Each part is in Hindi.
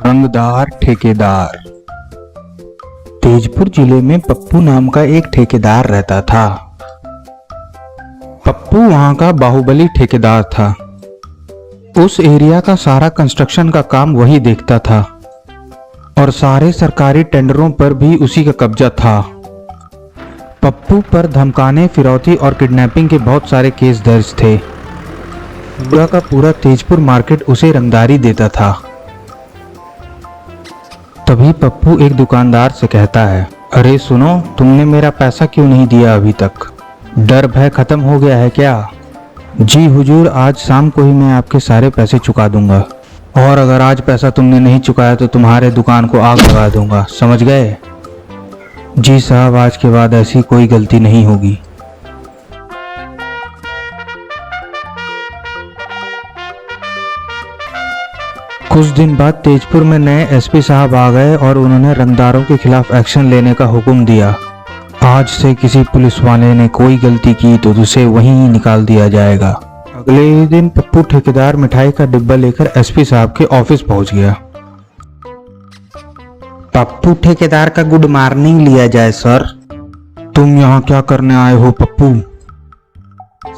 रंगदार ठेकेदार। तेजपुर जिले में पप्पू नाम का एक ठेकेदार रहता था। पप्पू वहां का बाहुबली ठेकेदार था। उस एरिया का सारा कंस्ट्रक्शन का काम वही देखता था और सारे सरकारी टेंडरों पर भी उसी का कब्जा था। पप्पू पर धमकाने, फिरौती और किडनैपिंग के बहुत सारे केस दर्ज थे। पूरा का पूरा तेजपुर मार्केट उसे रंगदारी देता था। तभी पप्पू एक दुकानदार से कहता है, अरे सुनो, तुमने मेरा पैसा क्यों नहीं दिया अभी तक? डर भय खत्म हो गया है क्या? जी हुजूर, आज शाम को ही मैं आपके सारे पैसे चुका दूंगा, और अगर आज पैसा तुमने नहीं चुकाया तो तुम्हारे दुकान को आग लगा दूंगा, समझ गए? जी साहब, आज के बाद ऐसी कोई गलती नहीं होगी। कुछ दिन बाद तेजपुर में नए एसपी साहब आ गए और उन्होंने रंगदारों के खिलाफ एक्शन लेने का हुक्म दिया। आज से किसी पुलिस वाले ने कोई गलती की तो उसे वहीं ही निकाल दिया जाएगा। अगले ही दिन पप्पू ठेकेदार मिठाई का डिब्बा लेकर एसपी साहब के ऑफिस पहुंच गया। पप्पू ठेकेदार का गुड मॉर्निंग लिया जाए सर। तुम यहाँ क्या करने आए हो पप्पू?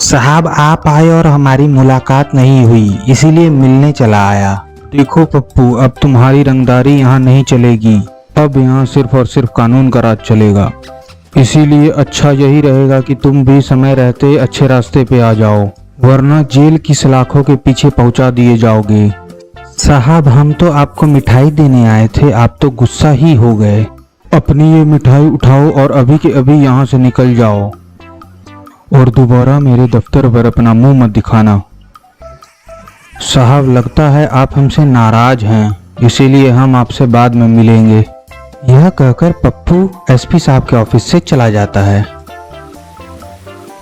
साहब, आप आए और हमारी मुलाकात नहीं हुई, इसीलिए मिलने चला आया। देखो पप्पू, अब तुम्हारी रंगदारी यहाँ नहीं चलेगी। अब यहाँ सिर्फ और सिर्फ कानून का राज चलेगा। इसीलिए अच्छा यही रहेगा कि तुम भी समय रहते अच्छे रास्ते पे आ जाओ, वरना जेल की सलाखों के पीछे पहुंचा दिए जाओगे। साहब, हम तो आपको मिठाई देने आए थे, आप तो गुस्सा ही हो गए। अपनी ये मिठाई उठाओ और अभी के अभी यहाँ से निकल जाओ, और दोबारा मेरे दफ्तर पर अपना मुंह मत दिखाना। साहब, लगता है आप हमसे नाराज हैं, इसीलिए हम आपसे बाद में मिलेंगे। यह कहकर पप्पू एसपी साहब के ऑफिस से चला जाता है।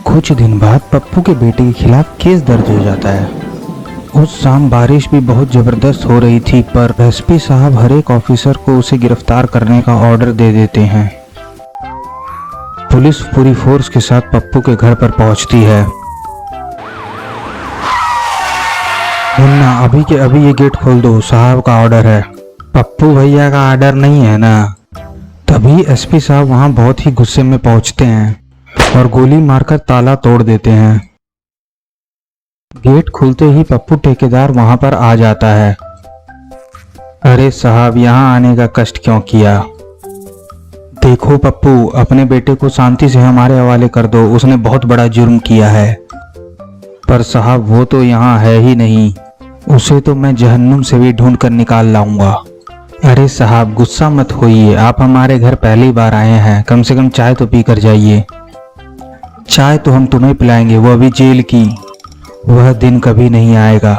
कुछ दिन बाद पप्पू के बेटे के खिलाफ केस दर्ज हो जाता है। उस शाम बारिश भी बहुत जबरदस्त हो रही थी, पर एसपी साहब हर एक ऑफिसर को उसे गिरफ्तार करने का ऑर्डर दे देते हैं। पुलिस पूरी फोर्स के साथ पप्पू के घर पर पहुंचती है। मुन्ना, अभी के अभी ये गेट खोल दो, साहब का ऑर्डर है। पप्पू भैया का ऑर्डर नहीं है ना? तभी एसपी साहब वहां बहुत ही गुस्से में पहुंचते हैं और गोली मारकर ताला तोड़ देते हैं। गेट खुलते ही पप्पू ठेकेदार वहां पर आ जाता है। अरे साहब, यहाँ आने का कष्ट क्यों किया? देखो पप्पू, अपने बेटे को शांति से हमारे हवाले कर दो, उसने बहुत बड़ा जुर्म किया है। पर साहब, वो तो यहाँ है ही नहीं, उसे तो मैं जहन्नुम से भी ढूंढ कर निकाल लाऊंगा। अरे साहब, गुस्सा मत होइए, आप हमारे घर पहली बार आए हैं, कम से कम चाय तो पी कर जाइए। चाय तो हम तुम्हें पिलाएंगे, वो अभी जेल की। वह दिन कभी नहीं आएगा।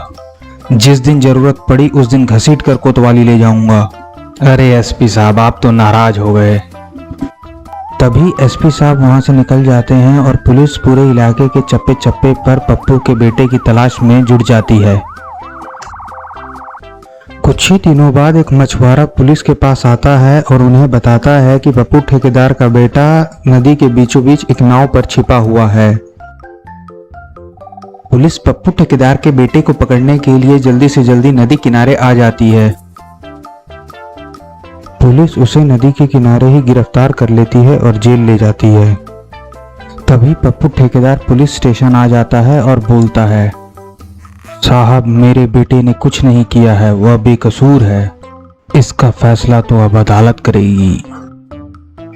जिस दिन जरूरत पड़ी उस दिन घसीट कर कोतवाली ले जाऊंगा। अरे एसपी साहब, आप तो नाराज हो गए। तभी एसपी साहब वहां से निकल जाते हैं और पुलिस पूरे इलाके के चप्पे चप्पे पर पप्पू के बेटे की तलाश में जुट जाती है। कुछ ही दिनों बाद एक मछुआरा पुलिस के पास आता है और उन्हें बताता है कि पप्पू ठेकेदार का बेटा नदी के बीचों बीच एक नाव पर छिपा हुआ है। पुलिस पप्पू ठेकेदार के बेटे को पकड़ने के लिए जल्दी से जल्दी नदी किनारे आ जाती है। पुलिस उसे नदी के किनारे ही गिरफ्तार कर लेती है और जेल ले जाती है। तभी पप्पू ठेकेदार पुलिस स्टेशन आ जाता है और बोलता है, साहब, मेरे बेटे ने कुछ नहीं किया है, वह बेकसूर है। इसका फैसला तो अब अदालत करेगी।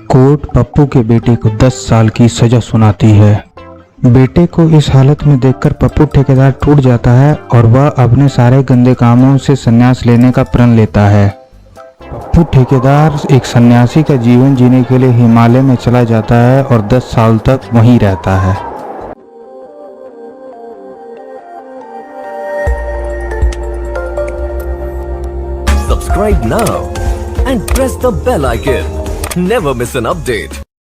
कोर्ट पप्पू के बेटे को 10 साल की सजा सुनाती है। बेटे को इस हालत में देखकर पप्पू ठेकेदार टूट जाता है और वह अपने सारे गंदे कामों से संन्यास लेने का प्रण लेता है। पप्पू ठेकेदार एक सन्यासी का जीवन जीने के लिए हिमालय में चला जाता है और 10 साल तक वहीं रहता है। Subscribe now and press the bell icon. Never miss an update.